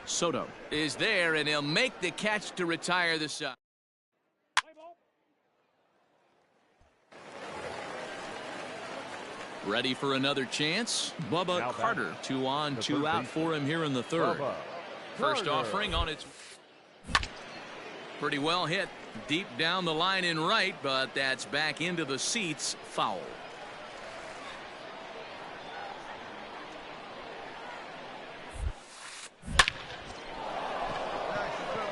Soto is there, and he'll make the catch to retire the side. Ready for another chance. Bubba Carter, 2 on, 2 out for him here in the third. First offering on its. Pretty well hit deep down the line in right, but that's back into the seats. Foul.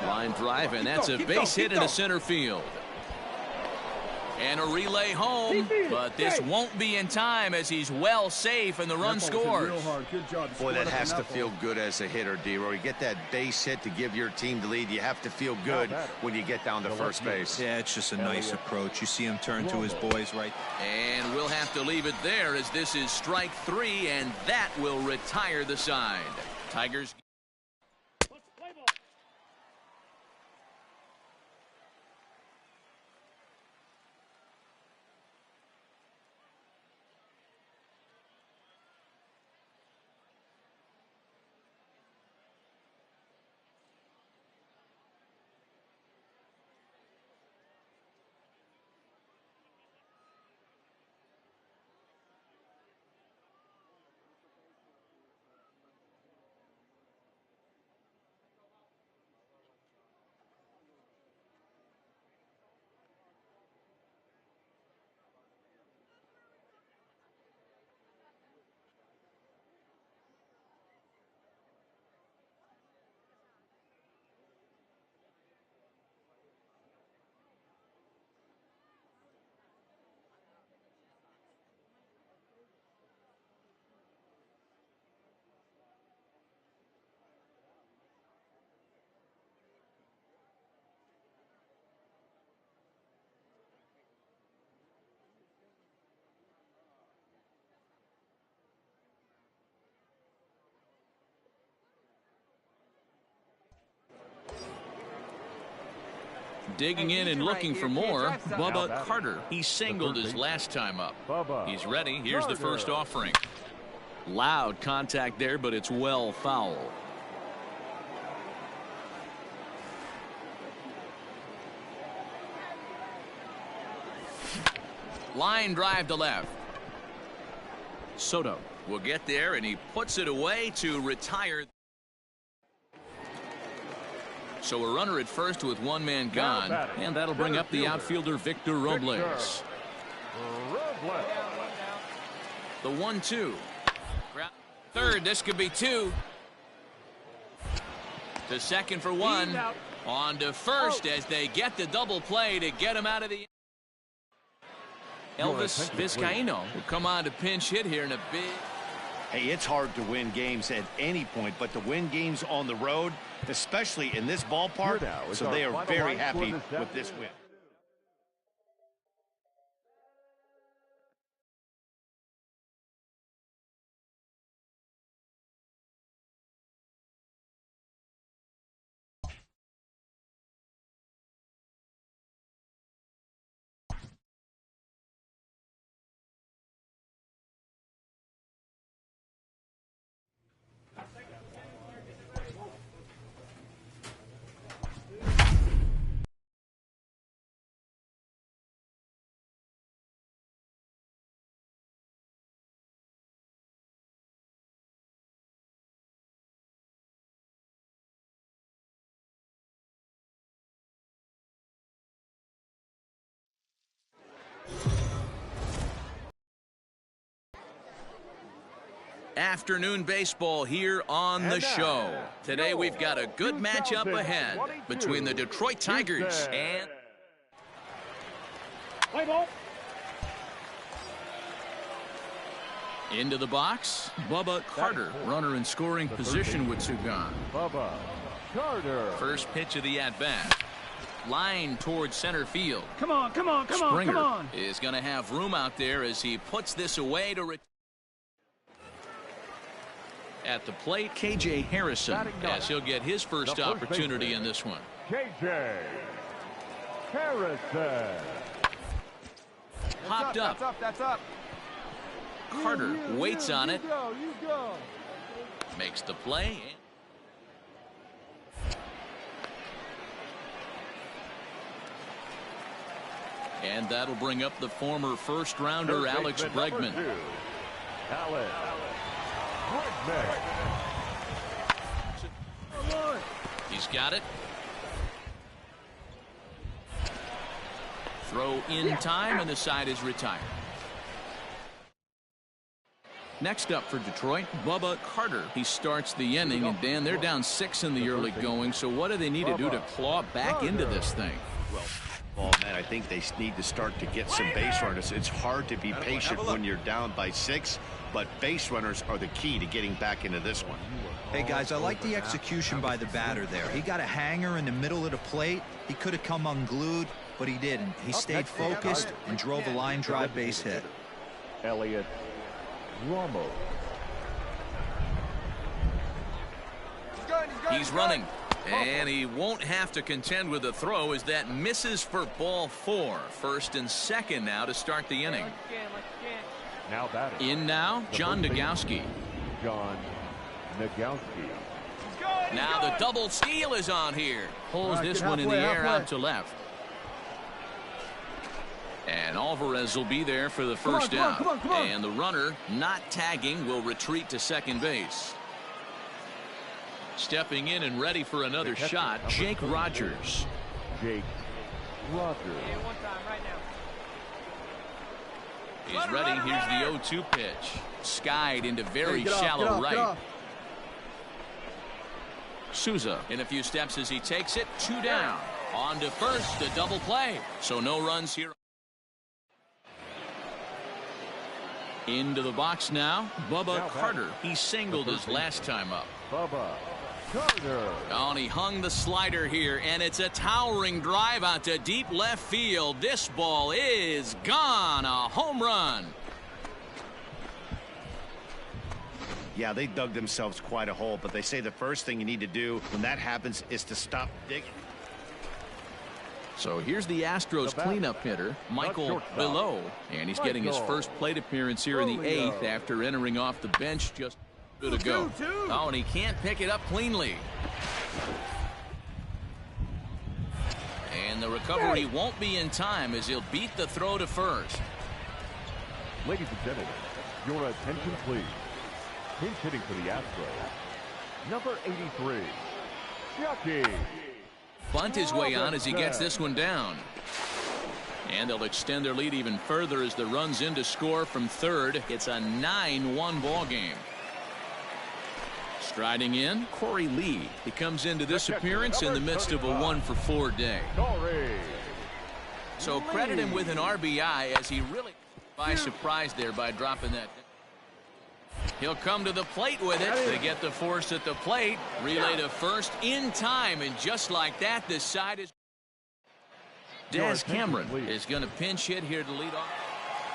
Line drive, and that's a base hit into center field. And a relay home, but this won't be in time as he's well safe and the run scores. Boy, that has to feel good as a hitter, D-Roy. You get that base hit to give your team the lead. You have to feel good when you get down to first base. Yeah, it's just a nice approach. You see him turn to his boys right. And we'll have to leave it there as this is strike 3, and that will retire the side. Tigers. Digging in and looking for more. Bubba Carter. He singled his last time up. He's ready. Here's the first offering. Loud contact there, but it's well foul. Line drive to left. Soto will get there, and he puts it away to retire. So a runner at first with one man gone, and that'll bring up the outfielder Victor Robles. The 1-2. Third, this could be 2. To second for 1. On to first as they get the double play to get him out of the. Elvis Vizcaino will come on to pinch hit here in a big. Hey, it's hard to win games at any point, but to win games on the road, especially in this ballpark, so they are very happy with this win. Afternoon baseball here on the show. Today we've got a good matchup ahead between the Detroit Tigers and into the box. Bubba Carter, runner in scoring position with Sugan. Bubba Carter. First pitch of the at-bat. Line towards center field. Come on, come on, come Springer on, come on. is going to have room out there as he puts this away to at the plate. KJ Harrison, as he'll get his first opportunity in this one. KJ Harrison. Popped up. That's up. Carter waits on it. You go. Makes the play. And that'll bring up the former first-rounder Alex Bregman. Alex Bregman. He's got it. Throw in time, and the side is retired. Next up for Detroit, Bubba Carter. He starts the inning, and Dan, they're down 6 in the early going, so what do they need to do to claw back into this thing? Well, man, I think they need to start to get some base runners. It's hard to be patient when you're down by 6, but base runners are the key to getting back into this one. Hey, guys, I like the execution by the batter there. He got a hanger in the middle of the plate. He could have come unglued, but he didn't. He stayed focused and drove a line drive base hit. Elliot Ramos. He's running, and he won't have to contend with the throw as that misses for ball 4. First and second now to start the inning. Now batting. In now, John Nogowski. John Nogowski. Now the double steal is on here. Pulls this one in the air out to left. And Alvarez will be there for the first out. And the runner, not tagging, will retreat to second base. Stepping in and ready for another shot, Jake Rogers. Jake Rogers. He's ready. Here's the 0-2 pitch. Skied into very shallow right. Souza in a few steps as he takes it. 2 down. On to first, a double play. So no runs here. Into the box now, Bubba Carter. He singled his last time up. Bubba Carter. Oh, and he hung the slider here, and it's a towering drive out to deep left field. This ball is gone. A home run. Yeah, they dug themselves quite a hole, but they say the first thing you need to do when that happens is to stop digging. So here's the Astros cleanup hitter, Michael Below, and he's getting his first plate appearance here in the 8th after entering off the bench just a bit ago. Oh, and he can't pick it up cleanly. And the recovery won't be in time as he'll beat the throw to first. Ladies and gentlemen, your attention please. Pinch hitting for the Astros, number 83, Jackie. Bunt his way on as he gets this one down. And they'll extend their lead even further as the run's in to score from third. It's a 9-1 ball game. Striding in, Corey Lee. He comes into this appearance in the midst of a 1-for-4 day. So credit him with an RBI as he really by surprise there by dropping that. He'll come to the plate with it. They get the force at the plate. Relay to first in time, and just like that, this side is. Daz Cameron is going to pinch hit here to lead off.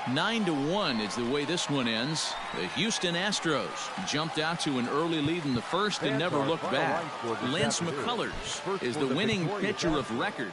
9-1 is the way this one ends. The Houston Astros jumped out to an early lead in the first and never looked back. Lance McCullers is the winning pitcher of record.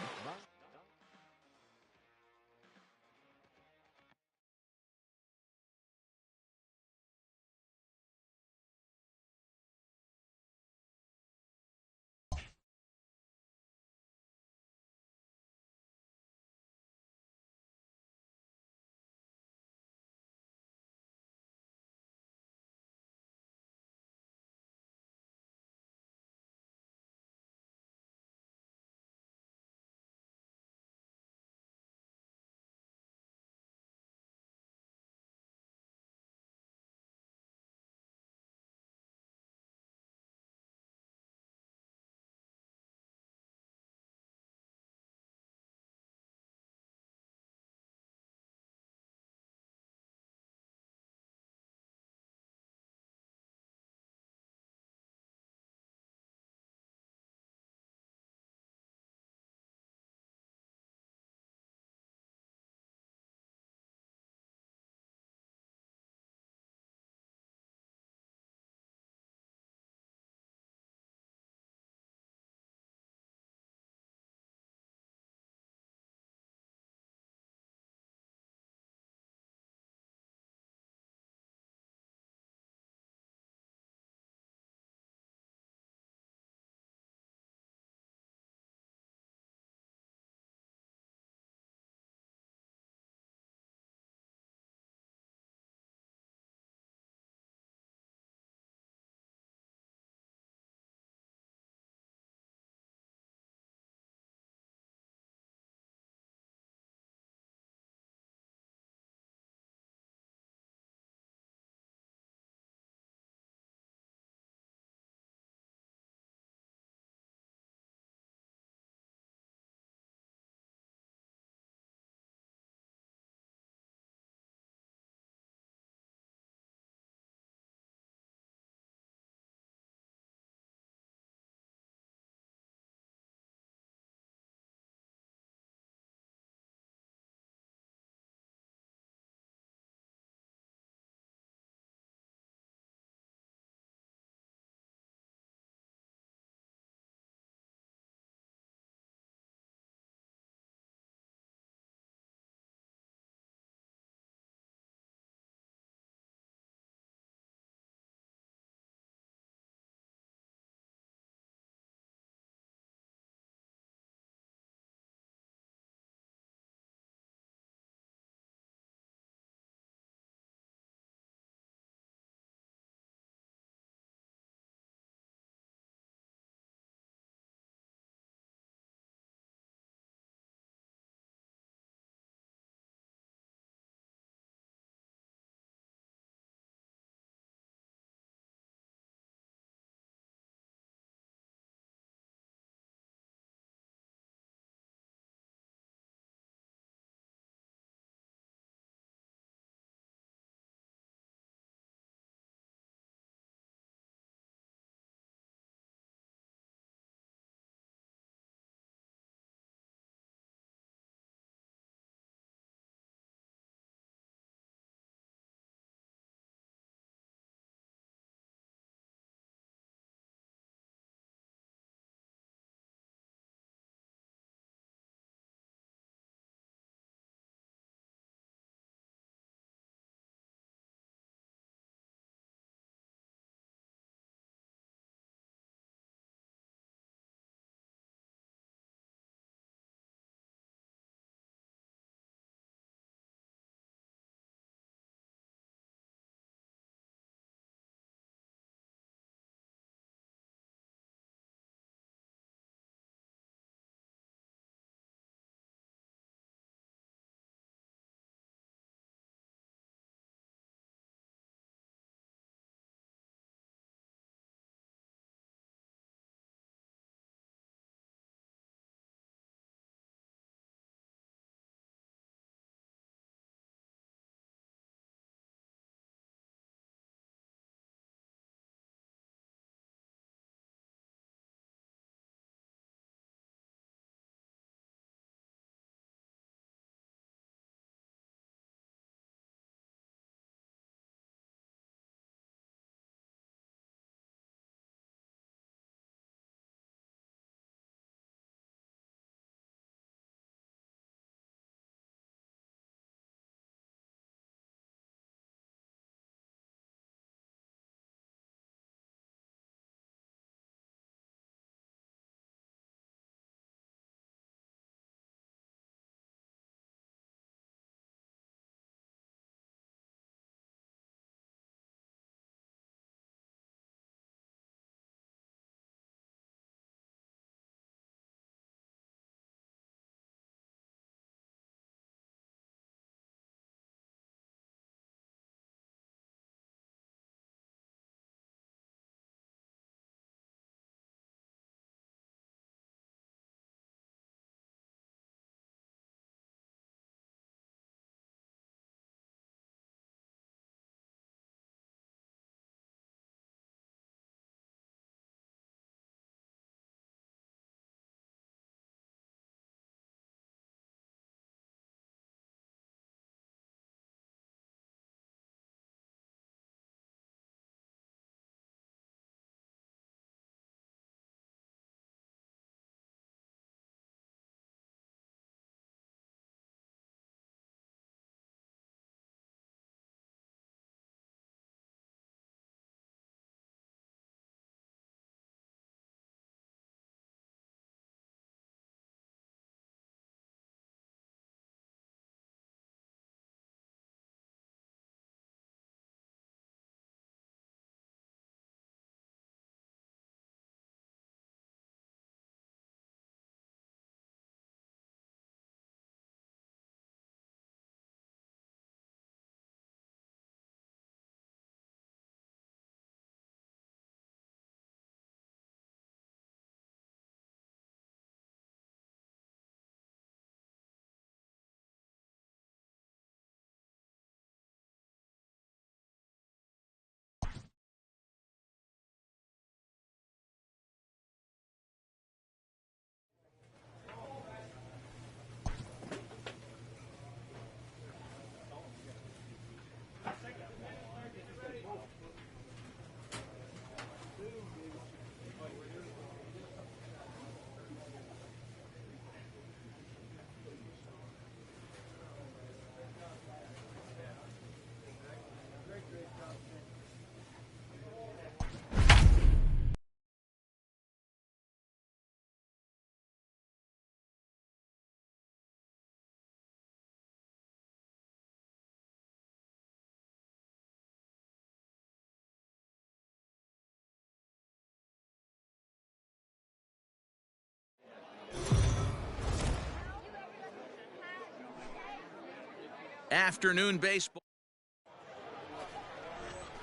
Afternoon baseball.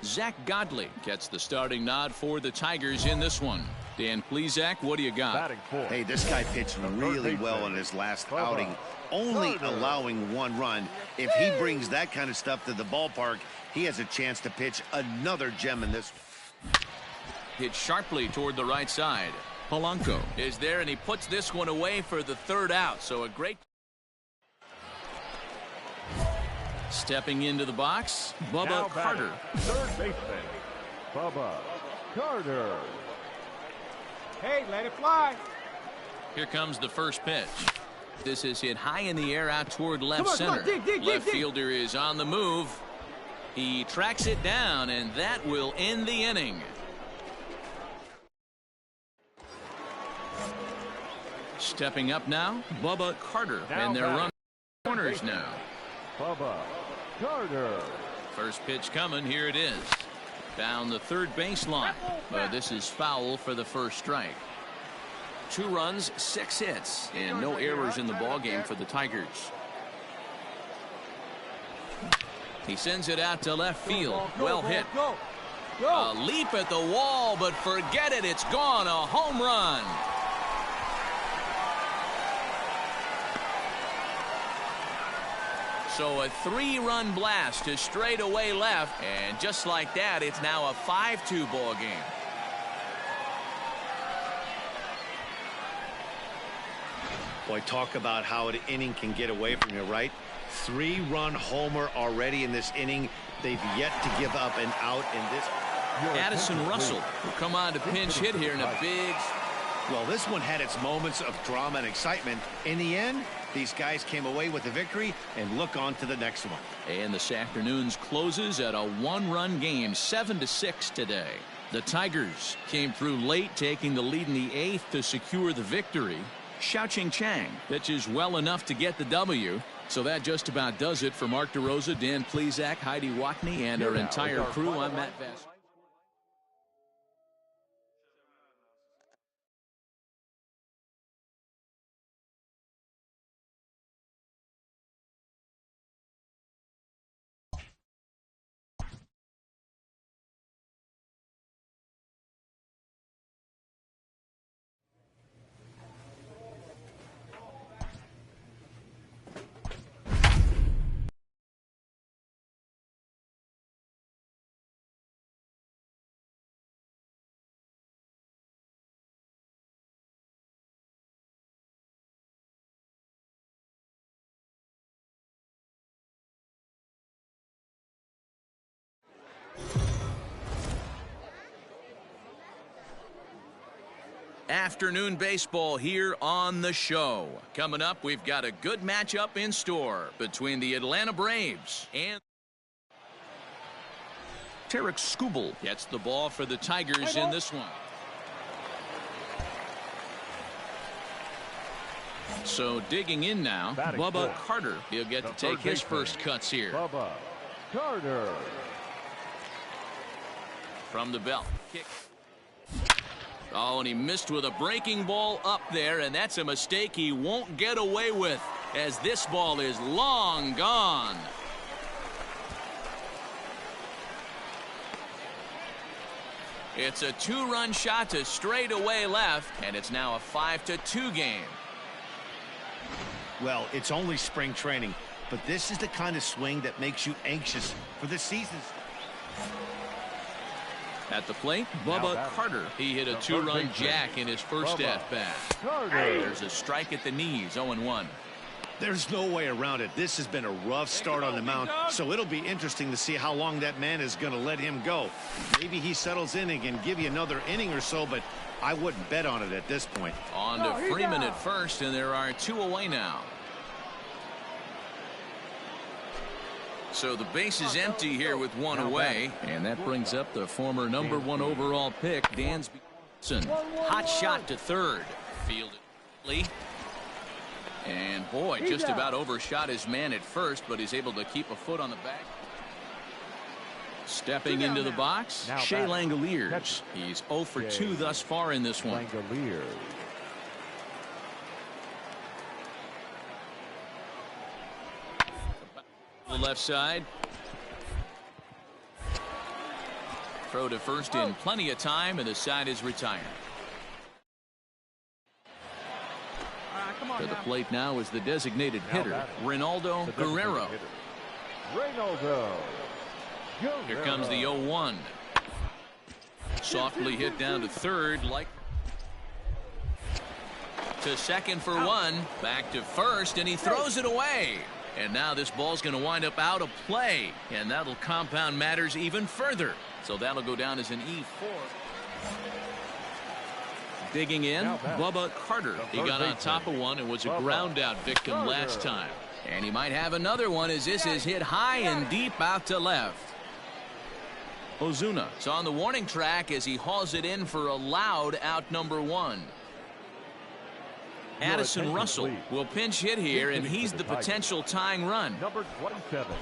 Zach Godley gets the starting nod for the Tigers in this one. Dan Plesac, what do you got? Hey, this guy pitched really well in his last outing, only allowing 1 run. If he brings that kind of stuff to the ballpark, he has a chance to pitch another gem in this. Hit sharply toward the right side. Polanco is there, and he puts this one away for the 3rd out. So a great. Stepping into the box, Bubba Carter. Third baseman, Bubba Carter. Hey, let it fly. Here comes the first pitch. This is hit high in the air out toward left center. Dig. Left fielder is on the move. He tracks it down, and that will end the inning. Stepping up now, Bubba Carter, and they're running corners now. Bubba Carter. First pitch coming. Here it is. Down the 3rd baseline. But this is foul for the first strike. 2 runs, 6 hits, and no errors in the ballgame for the Tigers. He sends it out to left field. Well hit. A leap at the wall, but forget it. It's gone. A home run. So a 3-run blast to straightaway left, and just like that, it's now a 5-2 ball game. Boy, talk about how an inning can get away from you, right? 3-run homer already in this inning. They've yet to give up an out in this. Addison Russell will come on to pinch hit here in a big. Well, this one had its moments of drama and excitement. In the end, these guys came away with a victory and look on to the next one. And this afternoon's closes at a 1-run game, 7-6 today. The Tigers came through late, taking the lead in the 8th to secure the victory. Xiaoqing Chang pitches well enough to get the W. So that just about does it for Mark DeRosa, Dan Plesac, Heidi Watney, and our entire crew. I'm Matt Vass. Afternoon baseball here on the show. Coming up, we've got a good matchup in store between the Atlanta Braves and Tarik Skubal gets the ball for the Tigers in this one. So digging in now, Bubba Carter. He'll get to take his first cuts here. Bubba Carter. From the belt. Kick. Oh, and he missed with a breaking ball up there, and that's a mistake he won't get away with, as this ball is long gone. It's a 2-run shot to straightaway left, and it's now a 5-2 game. Well, it's only spring training, but this is the kind of swing that makes you anxious for the season. At the plate, Bubba Carter. He hit a 2-run jack in his first at-bat. There's a strike at the knees, 0-1. There's no way around it. This has been a rough start on the mound, so it'll be interesting to see how long that man is going to let him go. Maybe he settles in and can give you another inning or so, but I wouldn't bet on it at this point. On to Freeman at first, and there are 2 away now. So the base is empty here with 1 away, and that brings up the former #1 overall pick, Dansby Swanson. Hot shot to third. Fielded. And boy, just about overshot his man at first, but he's able to keep a foot on the back. Stepping into the box, Shea Langoliers. He's 0 for 2 thus far in this one. Langoliers. The left side. Throw to first in plenty of time, and the side is retired. To the plate now is the designated hitter, Ronaldo Guerrero. Here comes the 0-1. Softly hit down to third, like to second for one. Back to first, and he throws it away. And now this ball's going to wind up out of play, and that'll compound matters even further. So that'll go down as an E4. Digging in, Bubba Carter. He got on top of one and was a ground out victim last time. And he might have another one as this is hit high and deep out to left. Ozuna is on the warning track as he hauls it in for a loud out number one. Addison Russell will pinch hit here, and he's the potential tying run. Number 27.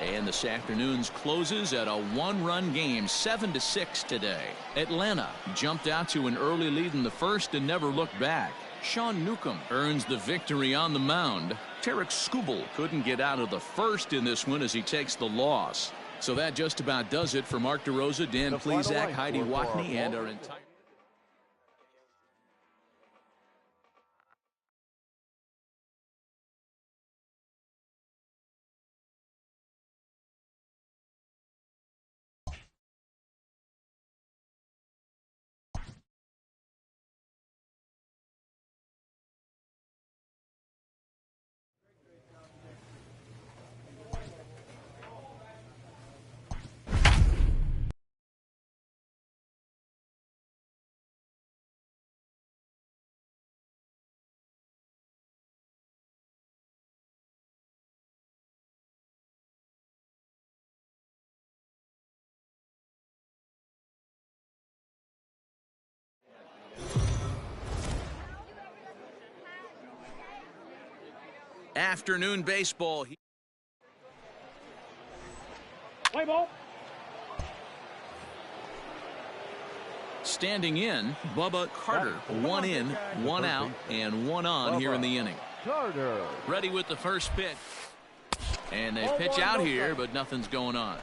And this afternoon's closes at a one-run game, 7-6 today. Atlanta jumped out to an early lead in the first and never looked back. Sean Newcomb earns the victory on the mound. Tarek Skubal couldn't get out of the first in this one as he takes the loss. So that just about does it for Mark DeRosa, Dan Plesac, Heidi Watney, and our entire... Afternoon baseball. Play ball. Standing in, Bubba Carter. One in, one out, and one on here in the inning. Ready with the first pitch. And they pitch out here, but nothing's going on.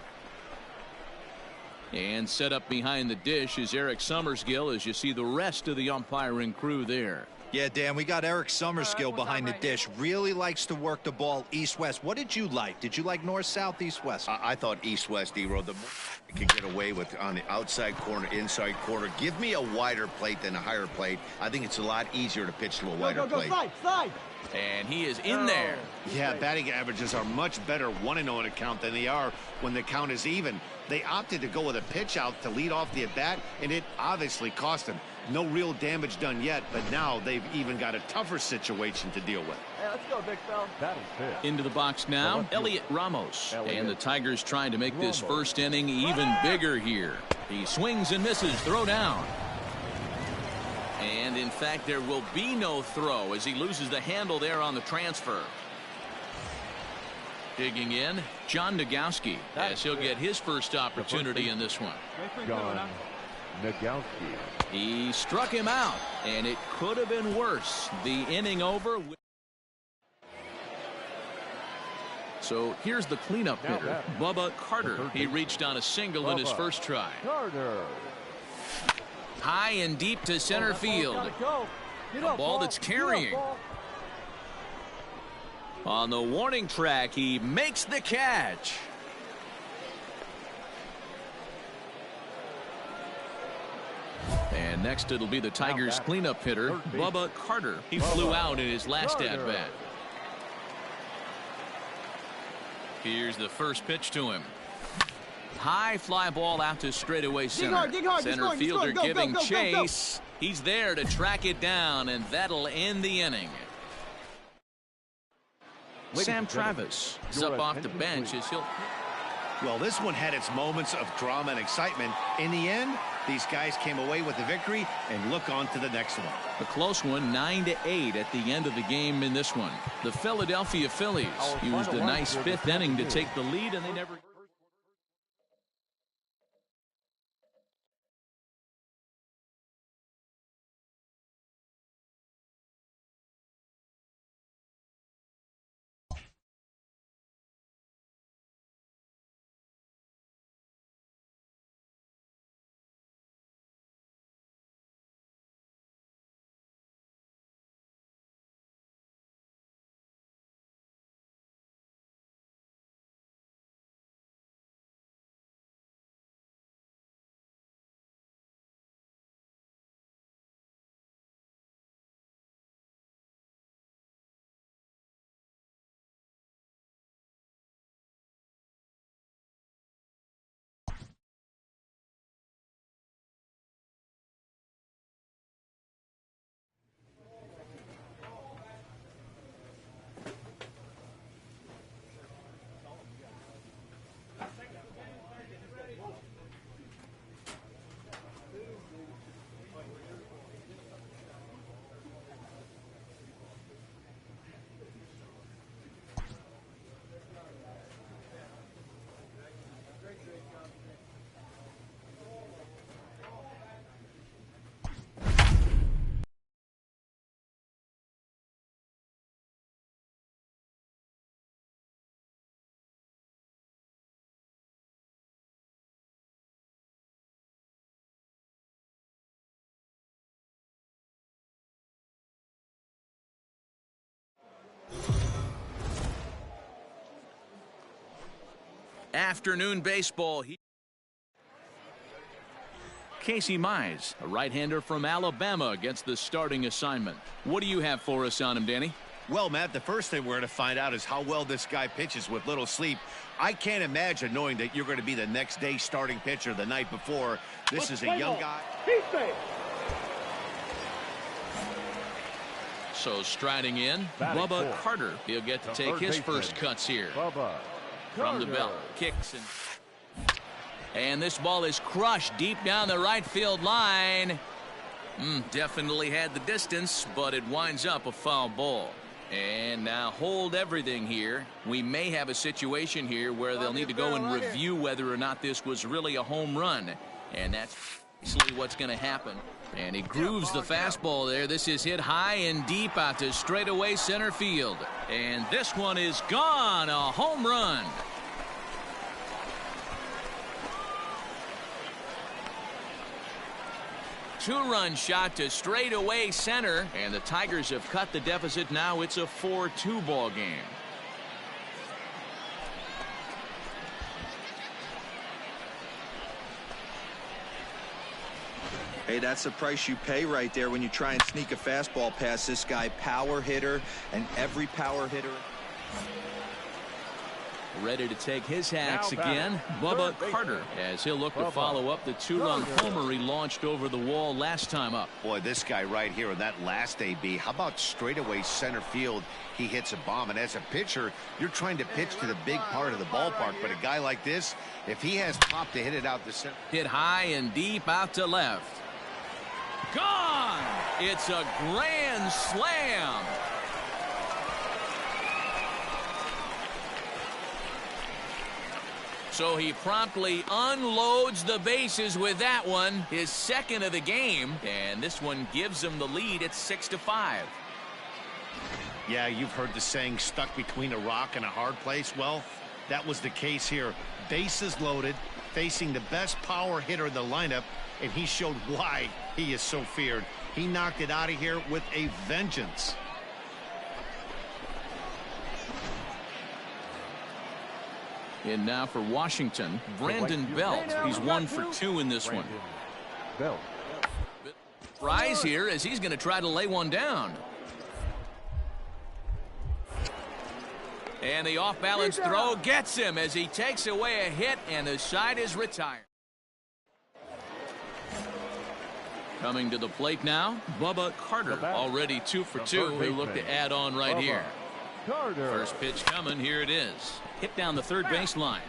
And set up behind the dish is Eric Summersgill as you see the rest of the umpiring crew there. Yeah, Dan, we got Eric Summersgill behind the dish. Really likes to work the ball east-west. What did you like? Did you like north-south, east-west? I thought east-west, D-Row. The more you could get away with on the outside corner, inside corner. Give me a wider plate than a higher plate. I think it's a lot easier to pitch to a wider plate. Slide. And he is in there. Yeah, batting averages are much better 1-0 in a count than they are when the count is even. They opted to go with a pitch out to lead off the at-bat, and it obviously cost them. No real damage done yet, but now they've even got a tougher situation to deal with. Hey, let's go, big fella. That is it. Into the box now, Elliot Ramos. And the Tigers trying to make this first inning even bigger here. He swings and misses, throw down. And in fact, there will be no throw as he loses the handle there on the transfer. Digging in, John Nogowski as he'll get his first opportunity in this one. John Nogowski. He struck him out, and it could have been worse. The inning over. So here's the cleanup hitter, Bubba Carter. He reached on a single in his first try. High and deep to center field. A ball that's carrying. On the warning track, he makes the catch. And next it'll be the Tigers cleanup hitter, Bubba Carter. He flew out in his last at-bat. Here's the first pitch to him. High fly ball out to straightaway center. Dig hard, Center fielder giving chase. He's there to track it down, and that'll end the inning. Sam Travis is up off the bench as he'll... Well, this one had its moments of drama and excitement. In the end, these guys came away with the victory and look on to the next one. A close one, 9-8 at the end of the game in this one. The Philadelphia Phillies used a nice fifth inning to take the lead, and they never... Afternoon baseball. Casey Mize, a right-hander from Alabama, against the starting assignment. What do you have for us on him, Danny? Well, Matt, the first thing we're going to find out is how well this guy pitches with little sleep. I can't imagine knowing that you're going to be the next day starting pitcher the night before. This is a young guy. So striding in, Bubba Carter. He'll get to take his first cuts here. From the belt, kicks and this ball is crushed deep down the right field line. Definitely had the distance, but it winds up a foul ball. And now hold everything here. We may have a situation here where they'll need to go and review whether or not this was really a home run. And that's basically what's going to happen. And he grooves the fastball there. This is hit high and deep out to straightaway center field. And this one is gone. A home run. Two-run shot to straightaway center, and the Tigers have cut the deficit. Now it's a 4-2 ball game. Hey, that's the price you pay right there when you try and sneak a fastball past this guy. Power hitter, and every power hitter. Ready to take his hacks again, Bubba Carter, as he'll look to follow up the two-run homer he launched over the wall last time up. Boy, this guy right here in that last AB, how about straightaway center field? He hits a bomb, and as a pitcher, you're trying to pitch to the big part of the ballpark, but a guy like this, if he has pop to hit it out the center. Hit high and deep out to left. Gone! It's a grand slam. So he promptly unloads the bases with that one, his second of the game, and this one gives him the lead at 6-5. Yeah, you've heard the saying, stuck between a rock and a hard place. Well, that was the case here. Bases loaded, facing the best power hitter in the lineup, and he showed why he is so feared. He knocked it out of here with a vengeance. And now for Washington, Brandon Belt. He's 1 for 2 in this one. Rise here as he's going to try to lay one down. And the off-balance throw gets him as he takes away a hit, and the side is retired. Coming to the plate now, Bubba Carter, already 2 for 2. He'll look to add on right here. First pitch coming, here it is. Hit down the third baseline.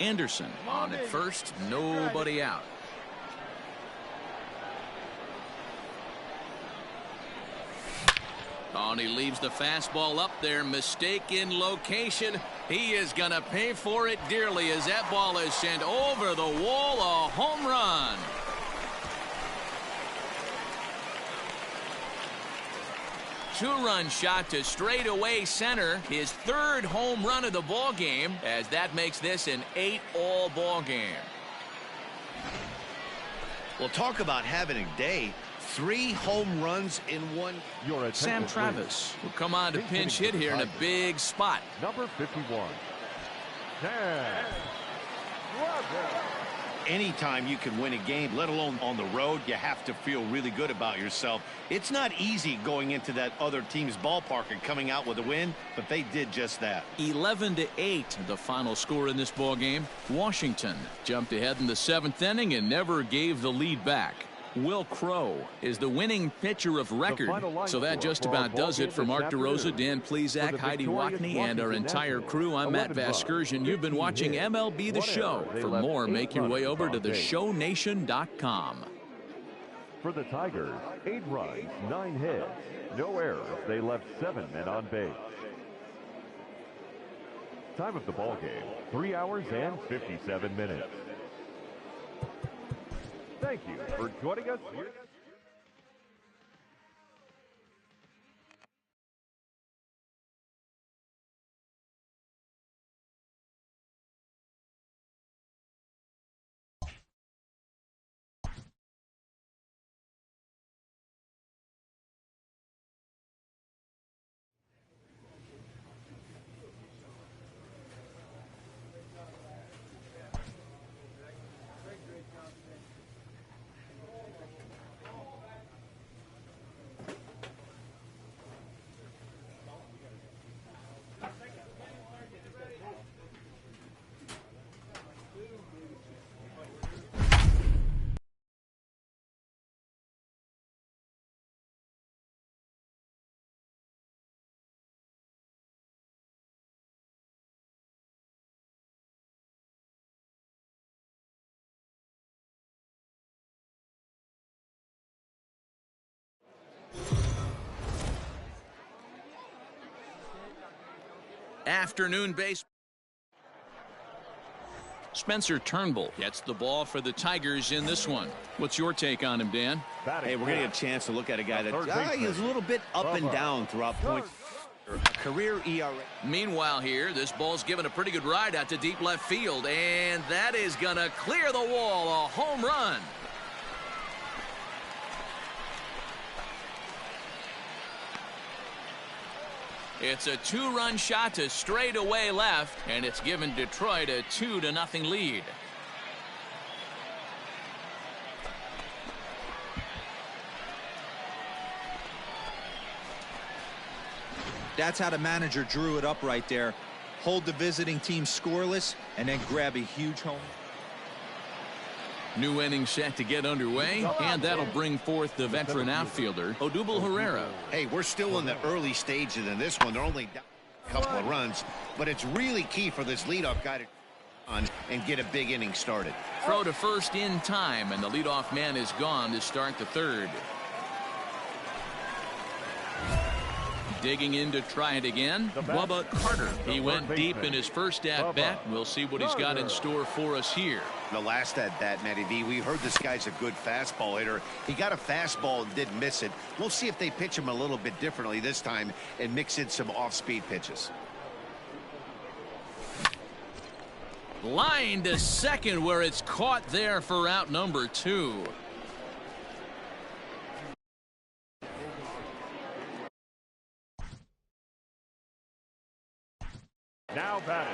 Anderson on at first, nobody out. And he leaves the fastball up there. Mistake in location. He is going to pay for it dearly as that ball is sent over the wall. A home run. Two-run shot to straightaway center. His third home run of the ball game, as that makes this an 8-all ball game. Well, talk about having a day. 3 home runs in one. Sam Travis will come on to pinch hit here in a big spot. Number 51. Anytime you can win a game, let alone on the road, you have to feel really good about yourself. It's not easy going into that other team's ballpark and coming out with a win, but they did just that. 11-8, the final score in this ball game. Washington jumped ahead in the 7th inning and never gave the lead back. Will Crowe is the winning pitcher of record. So that just about does it for Mark DeRosa, Dan Plesac, Heidi Watney, and our entire crew. I'm Matt Vasgersian. You've been watching MLB The Show. For more, make your way over to theshownation.com. For the Tigers, 8 runs, 9 hits, no errors. They left 7 men on base. Time of the ball game, 3 hours and 57 minutes. Thank you for joining us here. Afternoon base. Spencer Turnbull gets the ball for the Tigers in this one. What's your take on him, Dan? Hey, we're going to get a chance to look at a guy that is a little bit up and down throughout points. Career ERA. Meanwhile here, this ball's given a pretty good ride out to deep left field, and that is going to clear the wall. A home run. It's a two-run shot to straightaway left, and it's given Detroit a 2-0 lead. That's how the manager drew it up right there. Hold the visiting team scoreless and then grab a huge home. New inning set to get underway, and that'll bring forth the veteran outfielder, Odubel Herrera. Hey, we're still in the early stages in this one. They're only down a couple of runs, but it's really key for this leadoff guy to on and get a big inning started. Throw to first in time, and the leadoff man is gone to start the third. Digging in to try it again, Bubba Carter. He went deep in his first at-bat. We'll see what he's got in store for us here. The last at-bat, Matty V, we heard this guy's a good fastball hitter. He got a fastball and didn't miss it. We'll see if they pitch him a little bit differently this time and mix in some off-speed pitches. Line to second, where it's caught there for out number 2. Now batting.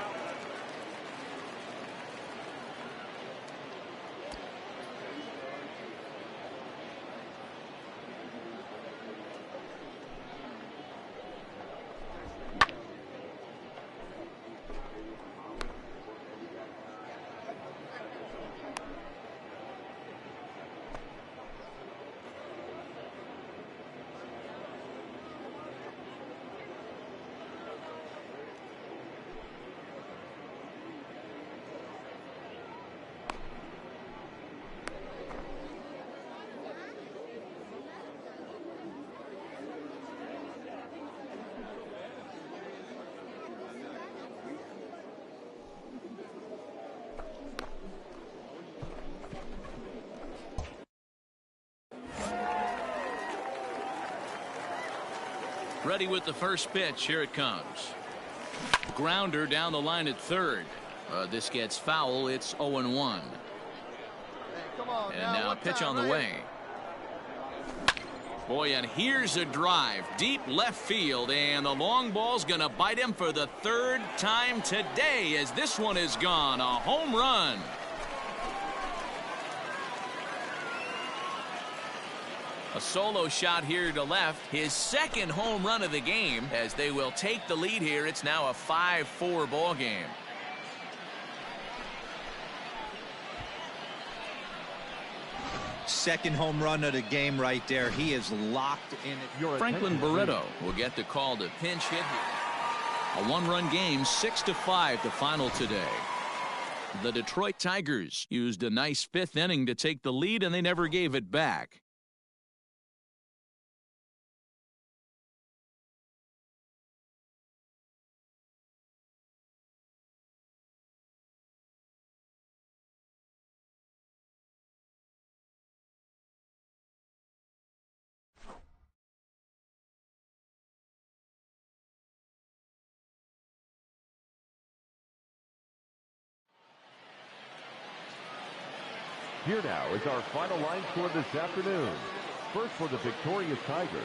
Ready with the first pitch. Here it comes. Grounder down the line at third. This gets foul. It's 0-1. Hey, come on, and now pitch on the way. Boy, and here's a drive. Deep left field, and the long ball's going to bite him for the third time today as this one is gone. A home run. A solo shot here to left. His second home run of the game as they will take the lead here. It's now a 5-4 ball game. Second home run of the game right there. He is locked in it. Franklin Barreto will get the call to pinch hit here. A one-run game, 6-5 the final today. The Detroit Tigers used a nice fifth inning to take the lead, and they never gave it back. Here now is our final line score this afternoon. First for the victorious Tigers,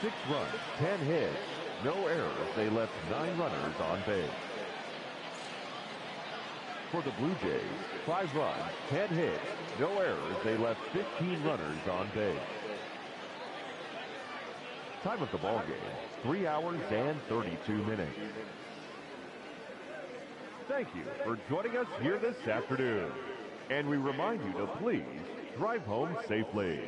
6 runs, 10 hits, no errors. They left 9 runners on base. For the Blue Jays, 5 runs, 10 hits, no errors. They left 15 runners on base. Time of the ball game, 3 hours and 32 minutes. Thank you for joining us here this afternoon. And we remind you to please drive home safely.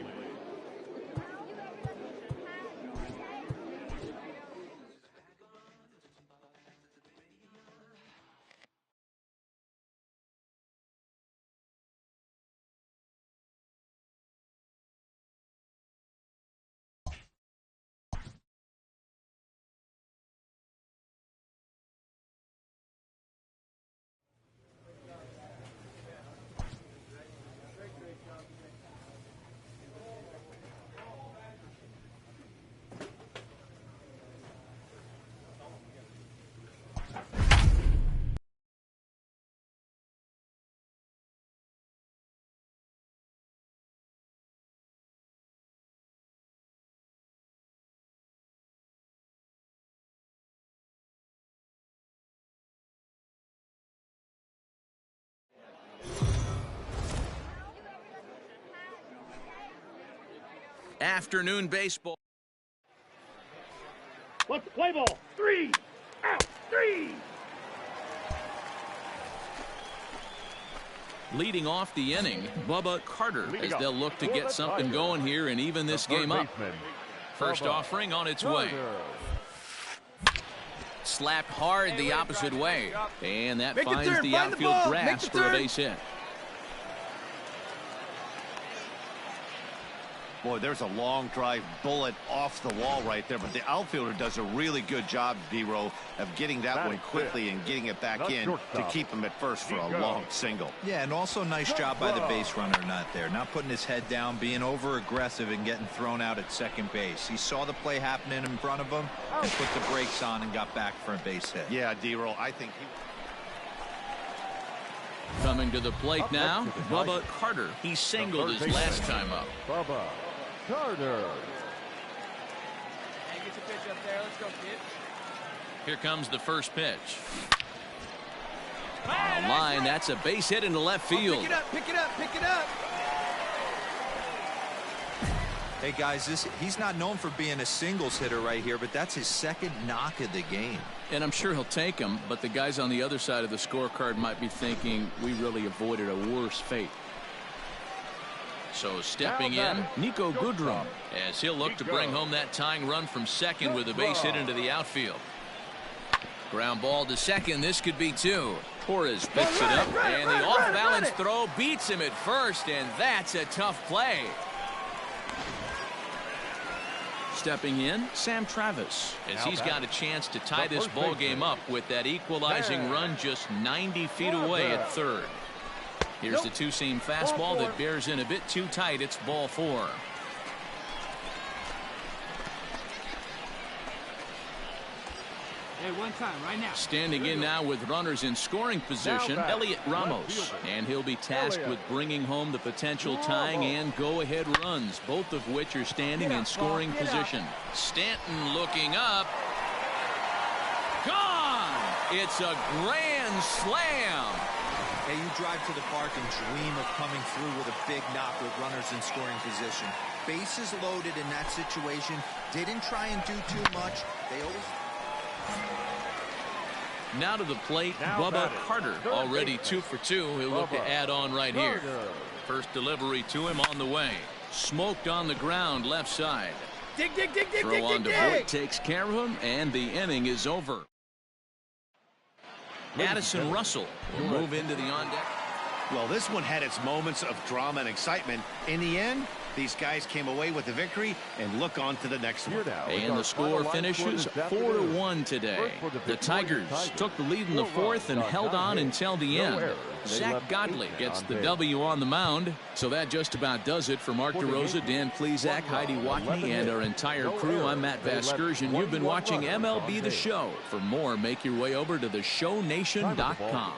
Afternoon baseball. Let's play ball. 3 out. 3. Leading off the inning, Bubba Carter, as they'll look to get something going here and even this game up. First offering on its way. Slapped hard the opposite way. And that finds the outfield grass for a base hit. Boy, there's a long drive bullet off the wall right there, but the outfielder does a really good job, D-Row, of getting that one quickly and getting it back in to keep him at first for a long single. Yeah, and also nice job by the base runner not there, not putting his head down, being over aggressive and getting thrown out at second base. He saw the play happening in front of him and put the brakes on and got back for a base hit. Yeah, D-Row, I think he... Coming to the plate now, Bubba Carter. He singled his last time up. Bubba Carter. Hey, get your pitch up there. Let's go, kid. Here comes the first pitch. On line, that's a base hit into left field. Pick it up, pick it up, pick it up. Hey, guys, he's not known for being a singles hitter right here, but that's his second knock of the game. And I'm sure he'll take him, but the guys on the other side of the scorecard might be thinking we really avoided a worse fate. So stepping in, Nico Goodrum, as he'll look to bring home that tying run from second with a base hit into the outfield. Ground ball to second. This could be 2. Torres picks it up, and the off-balance throw beats him at first, and that's a tough play. Stepping in, Sam Travis, as he's got a chance to tie this ball game up with that equalizing run just 90 feet away at third. Here's the two-seam fastball that bears in a bit too tight. It's ball 4. Hey, one time, right now. Standing in now with runners in scoring position, Elliot Ramos. And he'll be tasked with bringing home the potential tying and go-ahead runs, both of which are standing in scoring position. Stanton looking up. Gone! It's a grand slam. Hey, you drive to the park and dream of coming through with a big knock with runners in scoring position. Bases loaded in that situation. Didn't try and do too much. They always... Now to the plate, Bubba Carter, already 2 for 2. He'll look to add on right here. First delivery to him on the way. Smoked on the ground left side. Dig, dig, dig, dig, Throw dig, on dig, to Voit dig. takes care of him, and the inning is over. Addison Russell will move into the on-deck. Well, this one had its moments of drama and excitement. In the end, these guys came away with the victory and look on to the next one. And the score finishes 4-1 today. The Tigers took the lead in the 4th and held on until the end. Zach Godley gets the W on the mound. So that just about does it for Mark DeRosa, Dan Plesac, Heidi Watney, and our entire crew. I'm Matt Vasgersian. You've been watching MLB The Show. For more, make your way over to theshownation.com.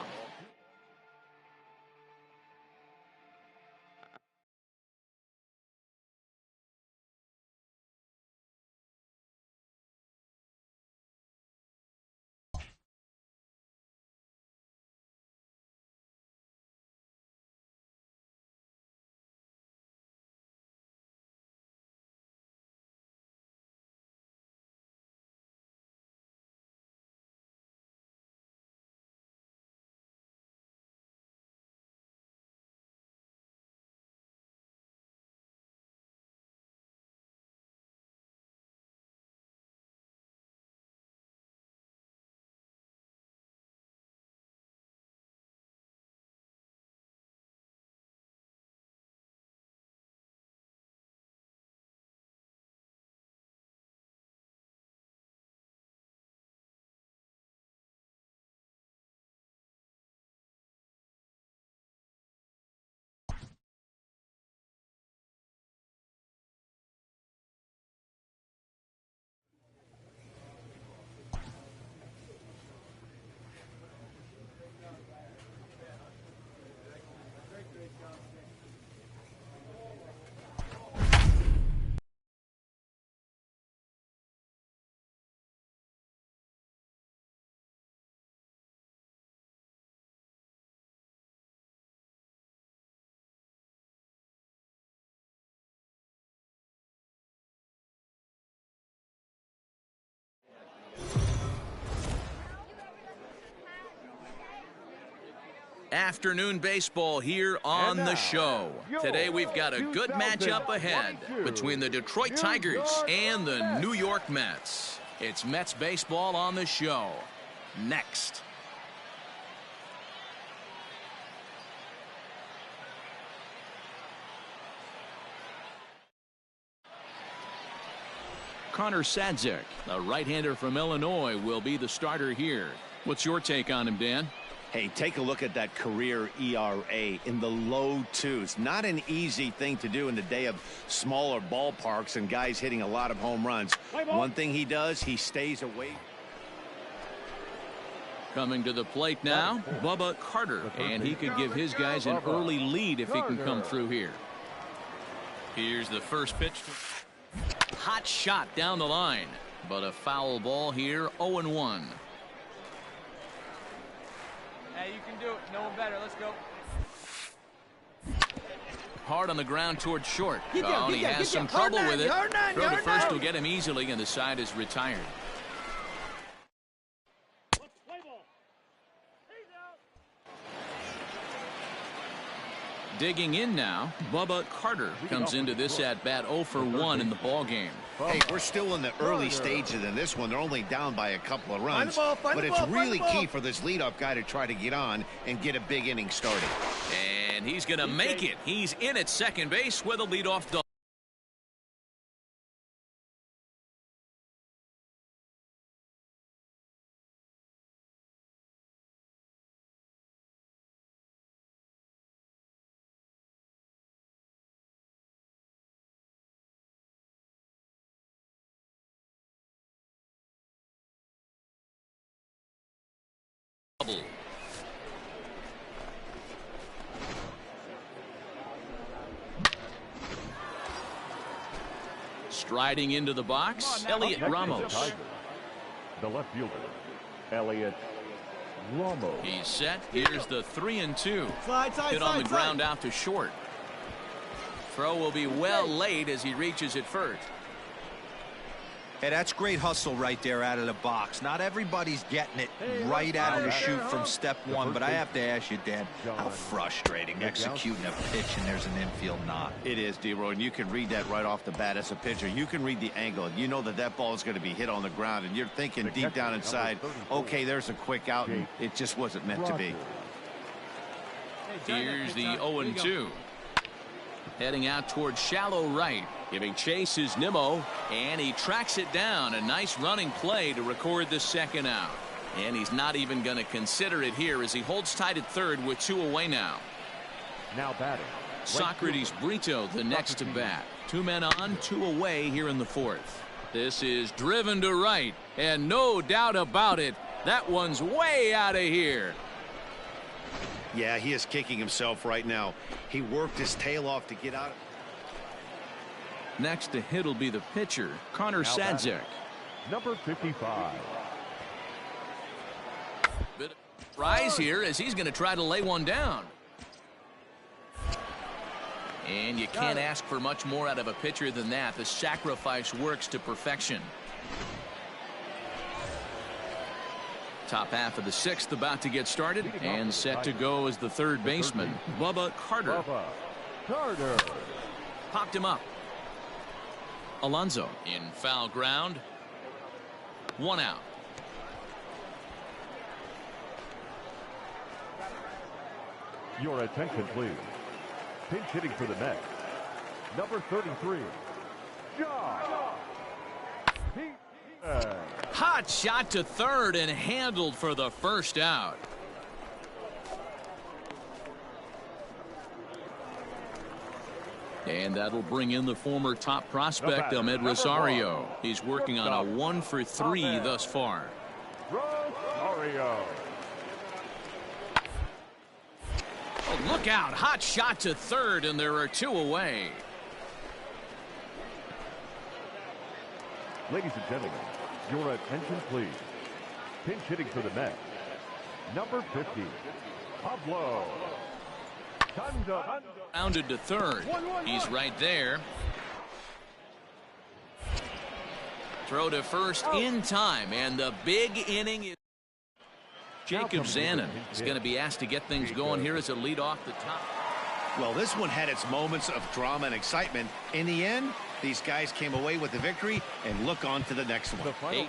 Afternoon baseball here on the show. Today we've got a good matchup ahead between the Detroit Tigers and the New York Mets. It's Mets baseball on the show. Next. Connor Sadzeck, a right-hander from Illinois, will be the starter here. What's your take on him, Dan? Hey, take a look at that career ERA in the low twos. Not an easy thing to do in the day of smaller ballparks and guys hitting a lot of home runs. One thing he does, he stays away. Coming to the plate now, Bubba Carter, and he could give his guys an early lead if he can come through here. Here's the first pitch. Hot shot down the line, but a foul ball here, 0-1. Hey, you can do it. No one better. Let's go. Hard on the ground towards short. He has some trouble with it. Throw to first will get him easily, and the side is retired. Digging in now, Bubba Carter comes into this at-bat 0 for 1 in the ball game. Hey, we're still in the early stages in this one. They're only down by a couple of runs. But it's really key for this leadoff guy to try to get on and get a big inning started. And he's going to make it. He's in at second base with a leadoff double. Striding into the box, Elliot Ramos. The left fielder, Elliot Ramos. He's set. Here's the 3-2. Hit on the ground out to short. Throw will be well laid as he reaches it first. Hey, that's great hustle right there out of the box. Not everybody's getting it right out of the chute from step one, but I have to ask you, Dan, how frustrating executing a pitch and there's an infield knock. It is, D-Roy, and you can read that right off the bat as a pitcher. You can read the angle. You know that that ball is going to be hit on the ground, and you're thinking deep down inside, okay, there's a quick out, and it just wasn't meant to be. Here's the 0-2. Heading out towards shallow right. Giving chase is Nimmo, and he tracks it down. A nice running play to record the second out. And he's not even going to consider it here as he holds tight at third with 2 away now. Now batting. Socrates Brito the next to bat. 2 men on, 2 away here in the fourth. This is driven to right, and no doubt about it, that one's way out of here. Yeah, he is kicking himself right now. He worked his tail off to get out. Next to hit will be the pitcher, Connor Sadzeck. Number 55. Bit of rise here as he's going to try to lay one down. And you can't ask for much more out of a pitcher than that. The sacrifice works to perfection. Top half of the sixth about to get started, and set to go as the third baseman, Bubba Carter. Popped him up. Alonso in foul ground. 1 out. Your attention, please. Pinch hitting for the Mets. Number 33, John. Hot shot to third and handled for the first out. And that'll bring in the former top prospect, Ahmed Rosario. He's working on a 1 for 3 thus far. Rosario. Oh, look out. Hot shot to third, and there are 2 away. Ladies and gentlemen, your attention, please. Pinch hitting for the Mets. Number 50, Pablo. Rounded to third. He's right there. Throw to first in time, and the big inning is Jacob Zanin is going to be asked to get things going here as a lead off the top. Well, this one had its moments of drama and excitement. In the end, these guys came away with the victory and look on to the next one. 8-3.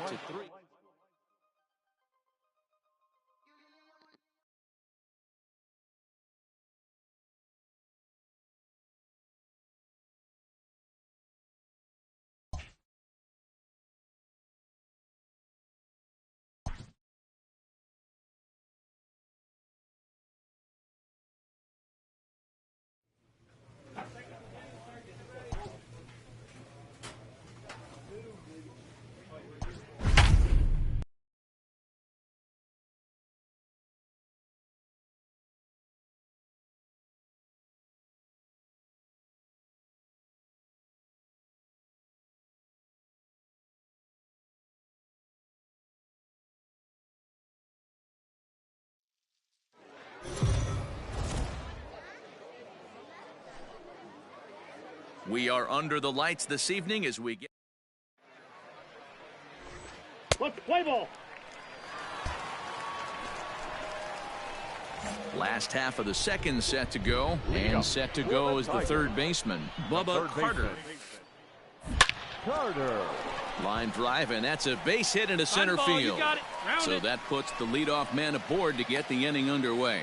We are under the lights this evening as we get. Let's play ball. Last half of the second set to go, and set to go is the third baseman, Bubba Carter. Line drive, and that's a base hit into center field. So that puts the leadoff man aboard to get the inning underway.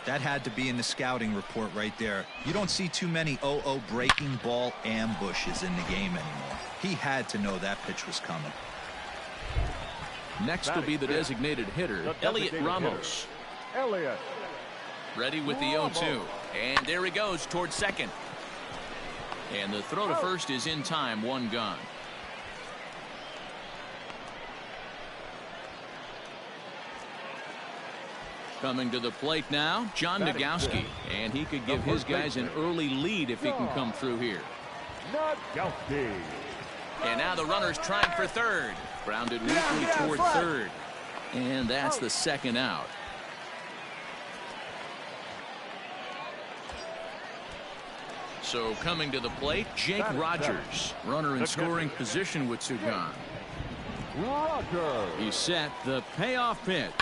That had to be in the scouting report right there. You don't see too many 0-0 breaking ball ambushes in the game anymore. He had to know that pitch was coming. Next will be the designated hitter, Elliot Ramos. Ready with the 0-2. And there he goes towards second. And the throw to first is in time, one gone. Coming to the plate now, John Nogowski, and he could give his guys an early lead if he can come through here. And now the runner's trying for third. Grounded weakly toward third. And that's the second out. So coming to the plate, Jake Rogers, runner in scoring position with Sugan. He's set, the payoff pitch.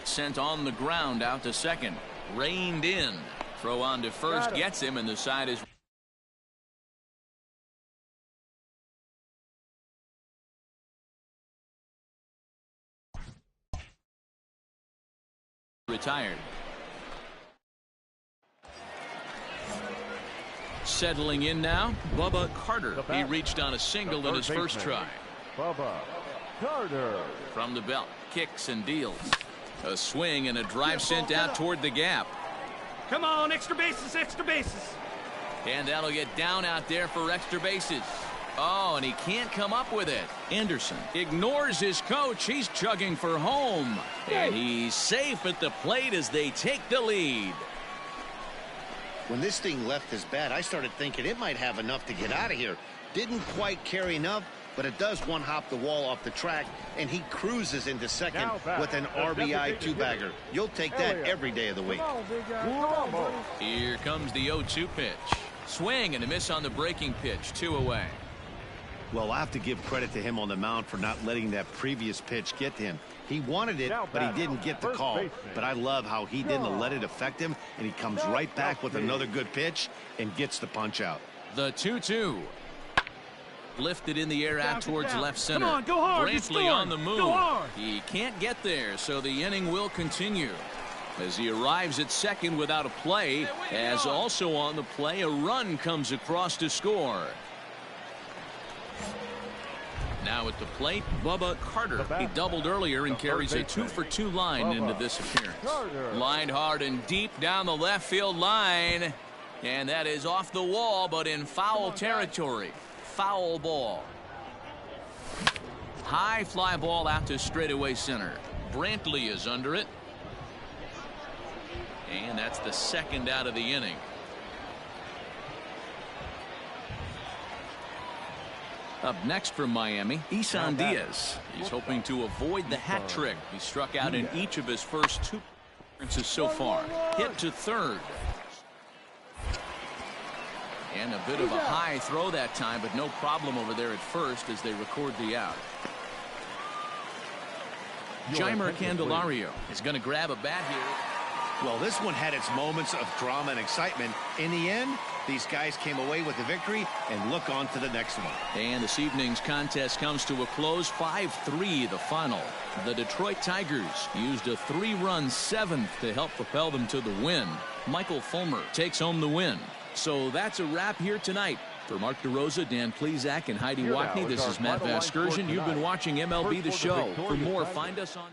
Sent on the ground out to second. Reined in. Throw on to first gets him, and the side is retired. Settling in now, Bubba Carter. He reached on a single in his first try. Bubba Carter. From the belt, kicks and deals. A swing and a drive sent out toward the gap. Come on, extra bases, extra bases. And that'll get down out there for extra bases. Oh, and he can't come up with it. Anderson ignores his coach. He's chugging for home. And he's safe at the plate as they take the lead. When this thing left his bat, I started thinking it might have enough to get out of here. Didn't quite carry enough, but it does one hop the wall off the track, and he cruises into second with an RBI two-bagger. You'll take that every day of the week. Here comes the 0-2 pitch. Swing and a miss on the breaking pitch. 2 away. Well, I have to give credit to him on the mound for not letting that previous pitch get to him. He wanted it, but he didn't get the call. But I love how he didn't let it affect him, and he comes right back with another good pitch and gets the punch out. The 2-2. Lifted in the air out towards left center. Come on, go hard. Brantley on the move. He can't get there, so the inning will continue. As he arrives at second without a play, as also on the play, a run comes across to score. Now at the plate, Bubba Carter. He doubled earlier and carries a 2-for-2 line into this appearance. Lined hard and deep down the left field line. And that is off the wall, but in foul territory. Foul ball. High fly ball out to straightaway center. Brantley is under it. And that's the second out of the inning. Up next from Miami, Isan Diaz. He's hoping to avoid the hat trick. He struck out in each of his first 2 appearances so far. Hit to third. And a bit of a high throw that time, but no problem over there at first as they record the out. Jeimer Candelario is going to grab a bat here. Well, this one had its moments of drama and excitement. In the end, these guys came away with the victory and look on to the next one. And this evening's contest comes to a close. 5-3 the final. The Detroit Tigers used a 3-run seventh to help propel them to the win. Michael Fulmer takes home the win. So that's a wrap here tonight. For Mark DeRosa, Dan Plesac, and Heidi Wackney, this is Matt Vasgersian. You've been watching MLB The Show. For more, find us on...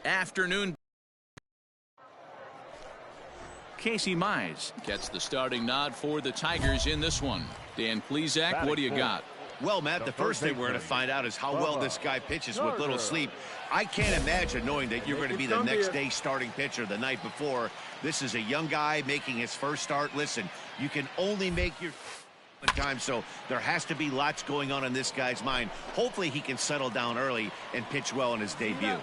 Afternoon. Casey Mize gets the starting nod for the Tigers in this one. Dan Plesac, what do you got? Well, Matt, the first thing we're going to find out is how well this guy pitches with little sleep. I can't imagine knowing that you're going to be the next day starting pitcher the night before. This is a young guy making his first start. Listen, you can only make your time, so there has to be lots going on in this guy's mind. Hopefully he can settle down early and pitch well in his debut.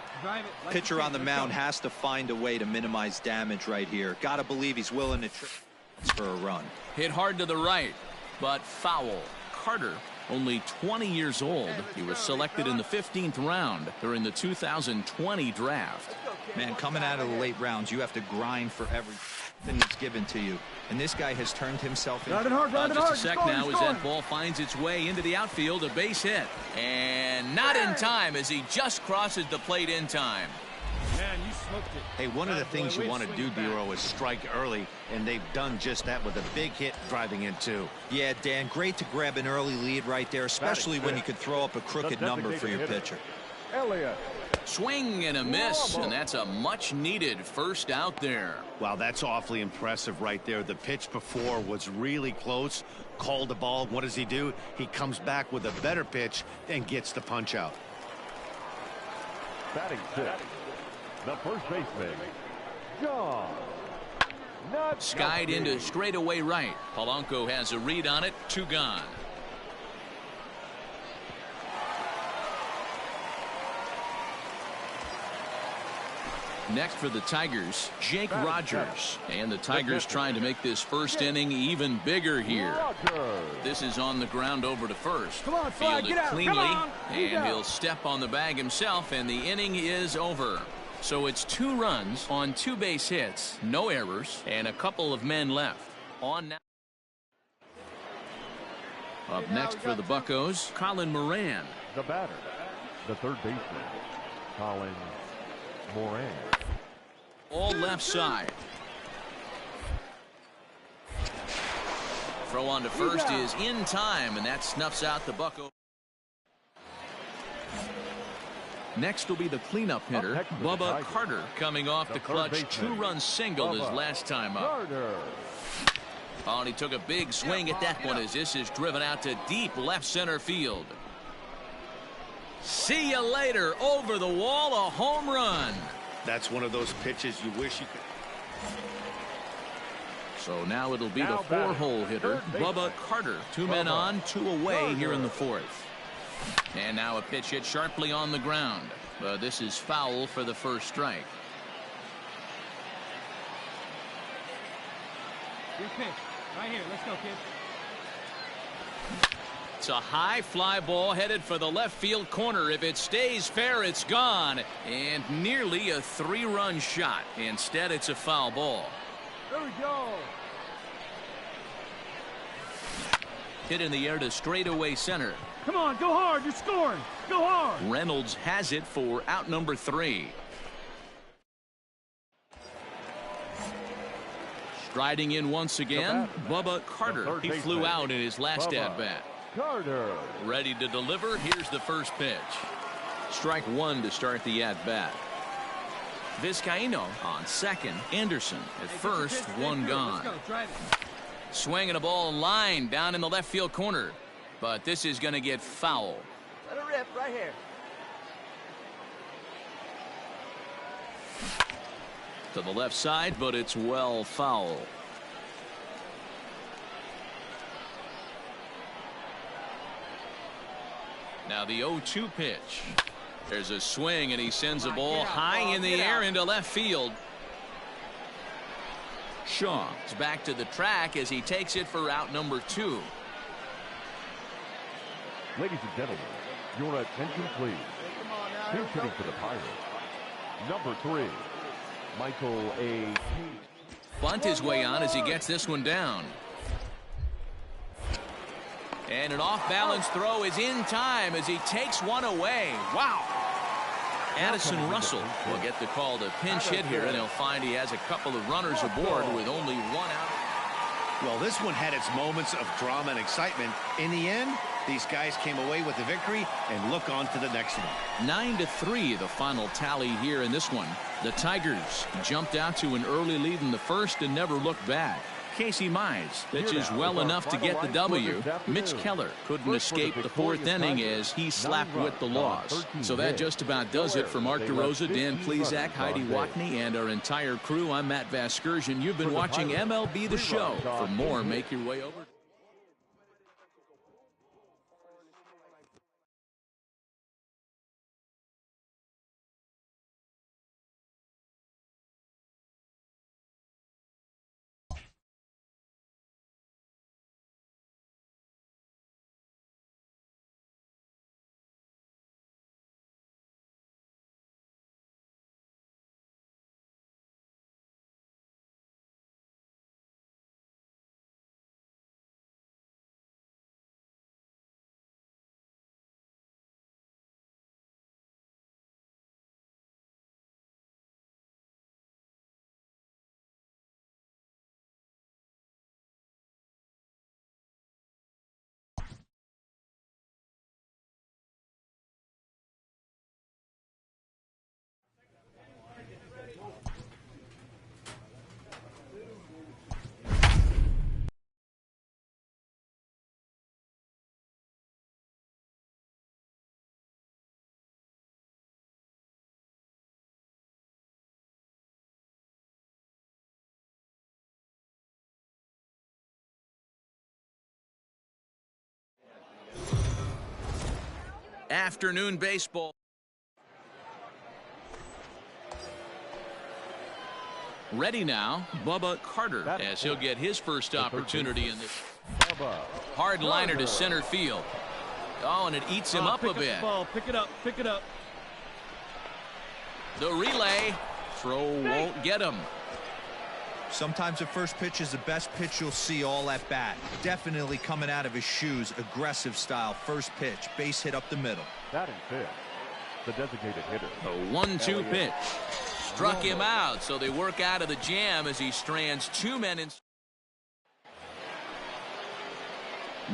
Pitcher on the mound has to find a way to minimize damage right here. Gotta believe he's willing to for a run. Hit hard to the right, but foul. Carter, only 20 years old. He was selected in the 15th round during the 2020 draft. Man, coming out of the late rounds, you have to grind for everything that's given to you. And this guy has turned himself into... Just a sec now as that ball finds its way into the outfield. A base hit. And not in time as he just crosses the plate in time. Man, you smoked it. Hey, one of the things you want to do, Dero, is strike early, and they've done just that with a big hit driving in, too. Yeah, Dan, great to grab an early lead right there, especially when you could throw up a crooked number for your pitcher. Elliott. Swing and a miss, and that's a much-needed first out there. Wow, that's awfully impressive right there. The pitch before was really close. Called the ball. What does he do? He comes back with a better pitch and gets the punch out. Batting sixth, the first baseman, John. Skied into straightaway right. Polanco has a read on it. 2 gone. Next for the Tigers, Jake Rogers. And the Tigers trying to make this first inning even bigger here. This is on the ground over to first. Fielded cleanly, and he'll step on the bag himself, and the inning is over. So it's 2 runs on 2 base hits, no errors, and a couple of men left. On now. Up next for the Buccos, Colin Moran. The batter, the third baseman, Colin Moran. All left side. Throw on to first is in time, and that snuffs out the Bucco. Next will be the cleanup hitter, Bubba Carter, coming off the clutch 2-run single his last time up. Oh, and he took a big swing at that one as this is driven out to deep left center field. See you later. Over the wall, a home run. That's one of those pitches you wish you could. So now it'll be the four-hole hitter, Bubba Carter. 2 men on, 2 away here in the 4th. And now a pitch hit sharply on the ground. But this is foul for the first strike. Good pitch. Right here. Let's go, kid. It's a high fly ball headed for the left field corner. If it stays fair, it's gone. And nearly a 3-run shot. Instead, it's a foul ball. There we go. Hit in the air to straightaway center. Come on, go hard. You're scoring. Go hard. Reynolds has it for out number 3. Striding in once again, Bubba Carter. He flew out in his last at-bat. Carter. Ready to deliver. Here's the first pitch. Strike 1 to start the at-bat. Vizcaíno on second. Anderson at first. 1 gone. Let's go. Drive it. Swinging a ball line down in the left field corner. But this is going to get foul. Let it rip right here. To the left side, but it's well foul. Now the 0-2 pitch. There's a swing, and he sends a ball high in the air into left field. Shaw is back to the track as he takes it for out number 2. Ladies and gentlemen, your attention please. Here's hitting for the Pirates. Number 3, Michael A. Bunt his way on as he gets this one down. And an off-balance throw is in time as he takes one away. Wow. Addison Russell will get the call to pinch hit here, and he'll find he has a couple of runners aboard with only 1 out. Well, this one had its moments of drama and excitement. In the end, these guys came away with the victory and look on to the next one. 9-3 the final tally here in this one. The Tigers jumped out to an early lead in the first and never looked back. Casey Mize pitches well enough to get the W. Mitch Keller couldn't escape the 4th inning as he slapped with the loss. So that just about does it for Mark DeRosa, Dan Plesac, Heidi Watney, and our entire crew. I'm Matt Vasgersian. You've been watching MLB The Show. For more, make your way over. Afternoon baseball. Ready now, Bubba Carter, as he'll get his first opportunity in this. Hard liner to center field. Oh, and it eats him up a bit. Pick it up. Pick it up. The relay. Throw won't get him. Sometimes the first pitch is the best pitch you'll see all at bat. Definitely coming out of his shoes. Aggressive style. First pitch. Base hit up the middle. That is it. The designated hitter. The 1-2 pitch. Struck him out, so they work out of the jam as he strands 2 men in.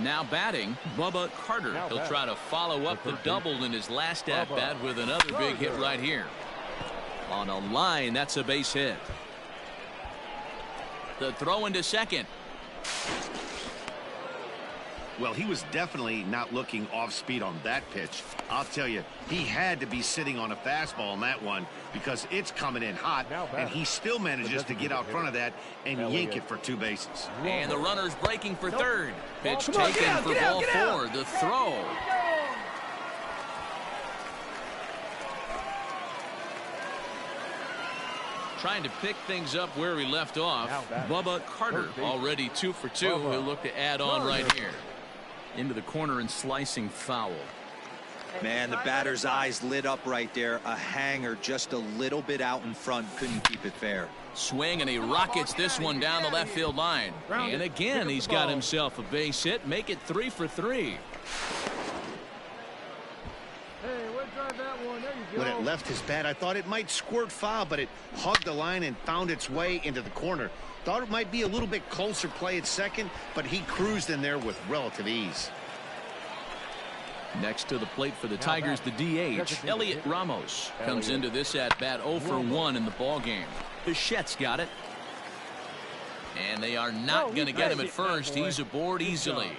Now batting, Bubba Carter. He'll try to follow up the double in his last at-bat with another big hit right here. On a line, that's a base hit. The throw into second. Well, he was definitely not looking off speed on that pitch. I'll tell you, he had to be sitting on a fastball on that one because it's coming in hot, and he still manages to get out front of that and yank it for 2 bases. And the runner's breaking for third. Pitch taken for ball 4. The throw. Trying to pick things up where we left off. Bubba Carter already 2 for 2. He'll look to add on right here. Into the corner and slicing foul. Man, the batter's eyes lit up right there. A hanger just a little bit out in front. Couldn't keep it fair. Swing, and he rockets this one down the left field line. And again, he's got himself a base hit. Make it 3 for 3. When it left his bat, I thought it might squirt foul, but it hugged the line and found its way into the corner. Thought it might be a little bit closer play at second, but he cruised in there with relative ease. Next to the plate for the Tigers, the DH, Elliot Ramos, comes into this at-bat 0 for 1 in the ballgame. Bichette's got it. And they are not going to get him at first. He's aboard easily.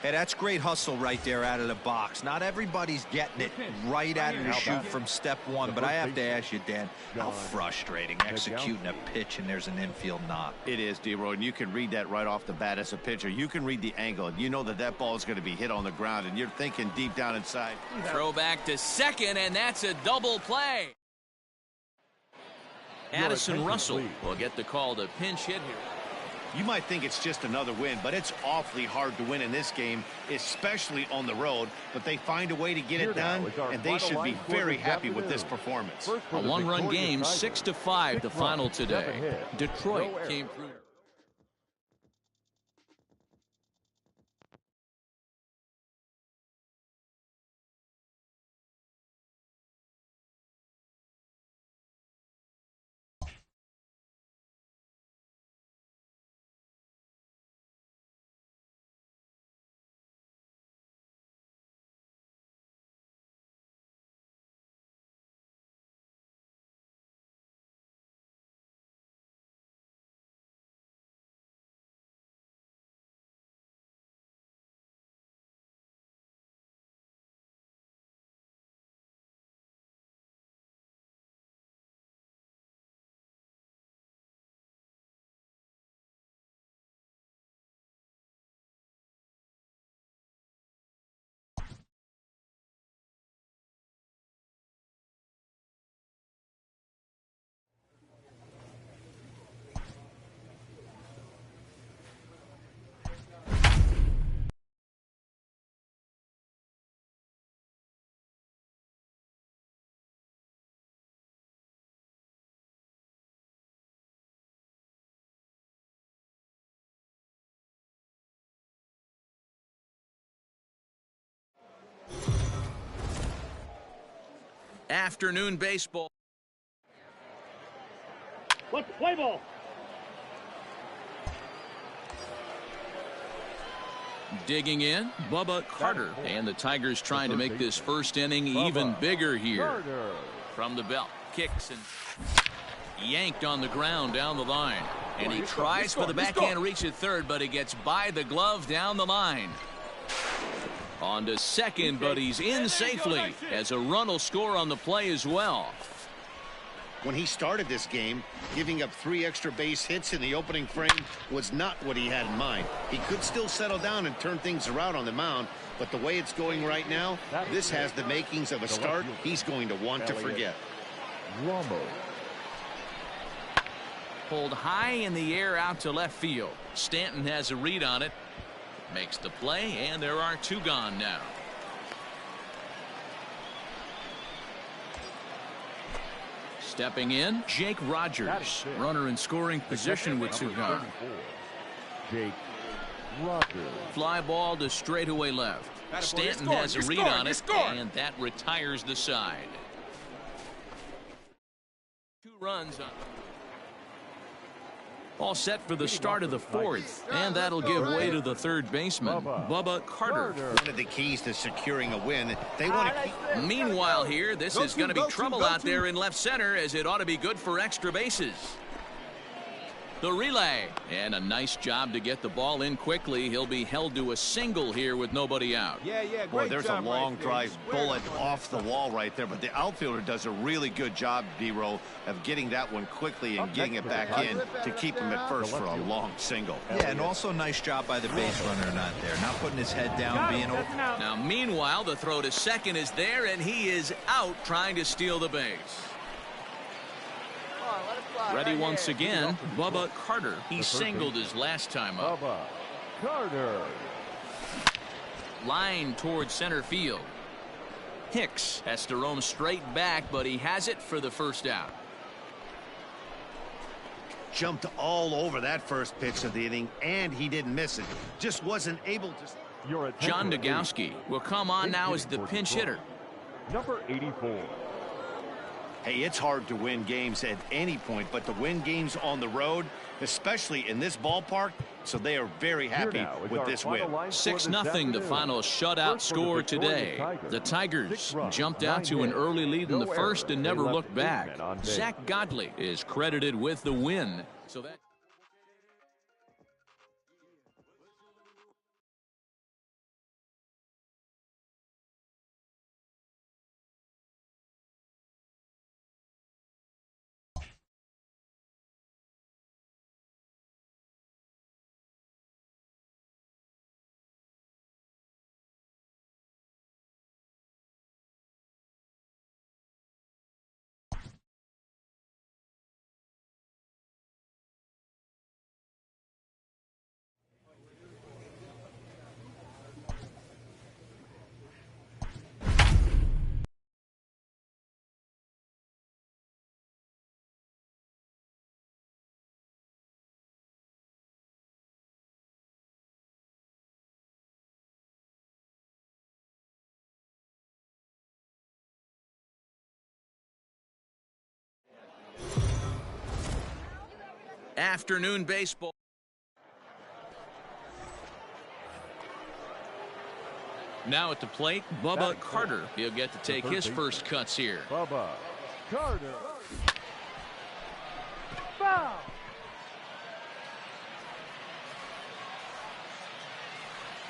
Hey, that's great hustle right there out of the box. Not everybody's getting it right out of the chute from step one, but I have to ask you, Dan, how frustrating executing a pitch and there's an infield knock. It is, D-Roy, and you can read that right off the bat as a pitcher. You can read the angle, and you know that that ball is going to be hit on the ground, and you're thinking deep down inside. Throw back to second, and that's a double play. Addison Russell will get the call to pinch hit here. You might think it's just another win, but it's awfully hard to win in this game, especially on the road. But they find a way to get it done, and they should be very happy with this performance. A 1-run game, 6-5, the final today. Detroit came through. Afternoon baseball. Let's play ball. Digging in, Bubba Carter. And the Tigers trying to make this first inning even bigger here. From the belt, kicks and yanked on the ground down the line. And he tries for the backhand reach at third, but he gets by the glove down the line. On to second, but he's in safely as a run will score on the play as well. When he started this game, giving up 3 extra base hits in the opening frame was not what he had in mind. He could still settle down and turn things around on the mound, but the way it's going right now, this has the makings of a start he's going to want to forget. Pulled high in the air out to left field. Stanton has a read on it. Makes the play, and there are 2 gone now. Stepping in, Jake Rogers. Runner in scoring position with 2 gone. Jake Rogers. Fly ball to straightaway left. Stanton has a read on it, and that retires the side. 2 runs on. All set for the start of the 4th, and that'll give way to the third baseman, Bubba Carter. One of the keys to securing a win, they want to keep. Meanwhile here, this is going to be trouble out there in left center, as it ought to be good for extra bases. The relay. And a nice job to get the ball in quickly. He'll be held to a single here with nobody out. Boy, there's a long drive bullet off the wall right there, but the outfielder does a really good job, D-Row, of getting that one quickly and getting it back in to keep him at first for a long single. Yeah, and also nice job by the base runner not there. Not putting his head down, being over. Now, meanwhile, the throw to second is there, and he is out trying to steal the base. Ready once again, Bubba Carter. He singled his last time up. Bubba Carter. Line towards center field. Hicks has to roam straight back, but he has it for the first out. Jumped all over that first pitch of the inning, and he didn't miss it. Just wasn't able to. John Nogowski will come on now as the pinch hitter. Number 84. Hey, it's hard to win games at any point, but to win games on the road, especially in this ballpark, so they are very happy with this win. 6-0 the final shutout score today. The Tigers jumped out to an early lead in the first and never looked back. Zach Godley is credited with the win. So that afternoon baseball. Now at the plate, Bubba Carter. He'll get to take his first cuts here. Bubba Carter. Foul.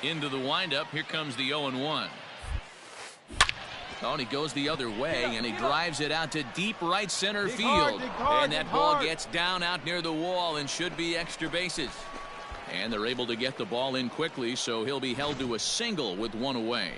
Into the windup. Here comes the 0-1. Oh, and he goes the other way, and he drives it out to deep right center field. And that ball gets down out near the wall and should be extra bases. And they're able to get the ball in quickly, so he'll be held to a single with one away.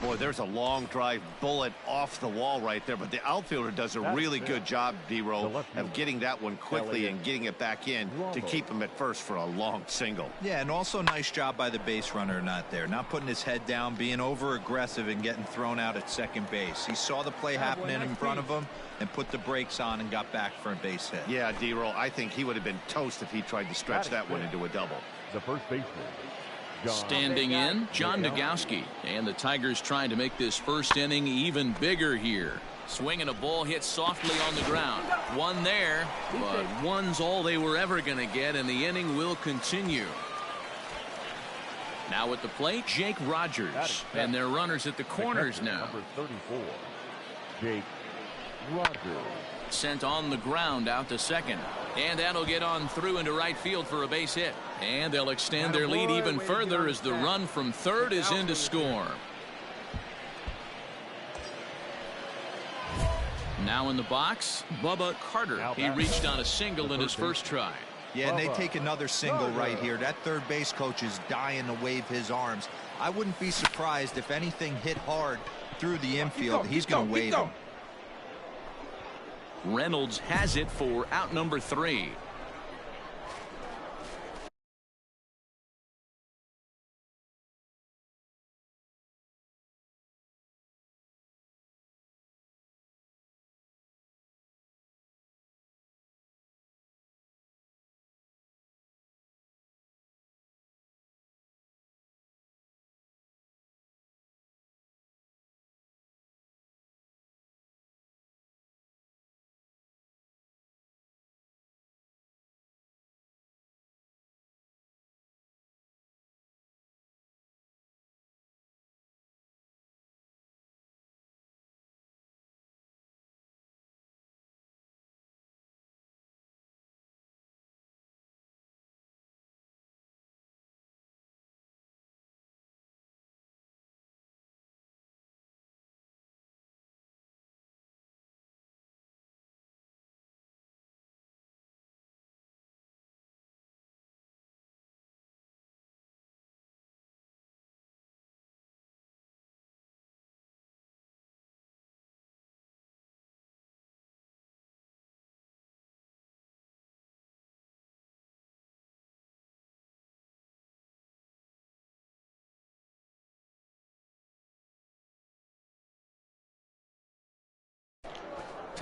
Boy, there's a long drive bullet off the wall right there, but the outfielder does a really good job, D-Row, of getting that one quickly and getting it back in to keep him at first for a long single. Yeah, and also nice job by the base runner not there. Not putting his head down, being over aggressive and getting thrown out at second base. He saw the play happening in front of him and put the brakes on and got back for a base hit. Yeah, D-Row, I think he would have been toast if he tried to stretch that one into a double. The first baseman. Standing in, John Nogowski. And the Tigers trying to make this first inning even bigger here. Swinging a ball hit softly on the ground. One there, but one's all they were ever going to get, and the inning will continue. Now at the plate, Jake Rogers. And their runners at the corners now. Number 34, Jake Rogers. Sent on the ground out to second. And that'll get on through into right field for a base hit. And they'll extend their lead even further as the run from third is in to score. Now in the box, Bubba Carter. He reached on a single in his first try. Yeah, and they take another single right here. That third base coach is dying to wave his arms. I wouldn't be surprised if anything hit hard through the infield. He's going to wave him. Reynolds has it for out number 3.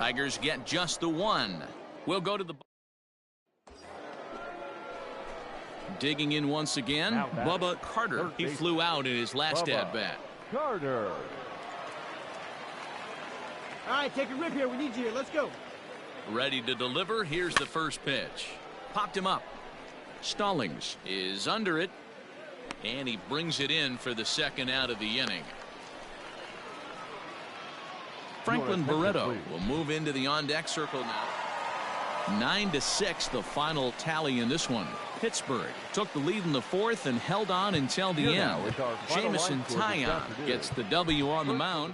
Tigers get just the one. We'll go to the... Digging in once again, Bubba Carter. He flew out in his last at-bat. Carter. All right, take a rip here. We need you here. Let's go. Ready to deliver. Here's the first pitch. Popped him up. Stallings is under it. And he brings it in for the second out of the inning. Franklin Barreto will move into the on-deck circle now. 9-6 the final tally in this one. Pittsburgh took the lead in the fourth and held on until the end. Jameson Taillon gets the W on the mound.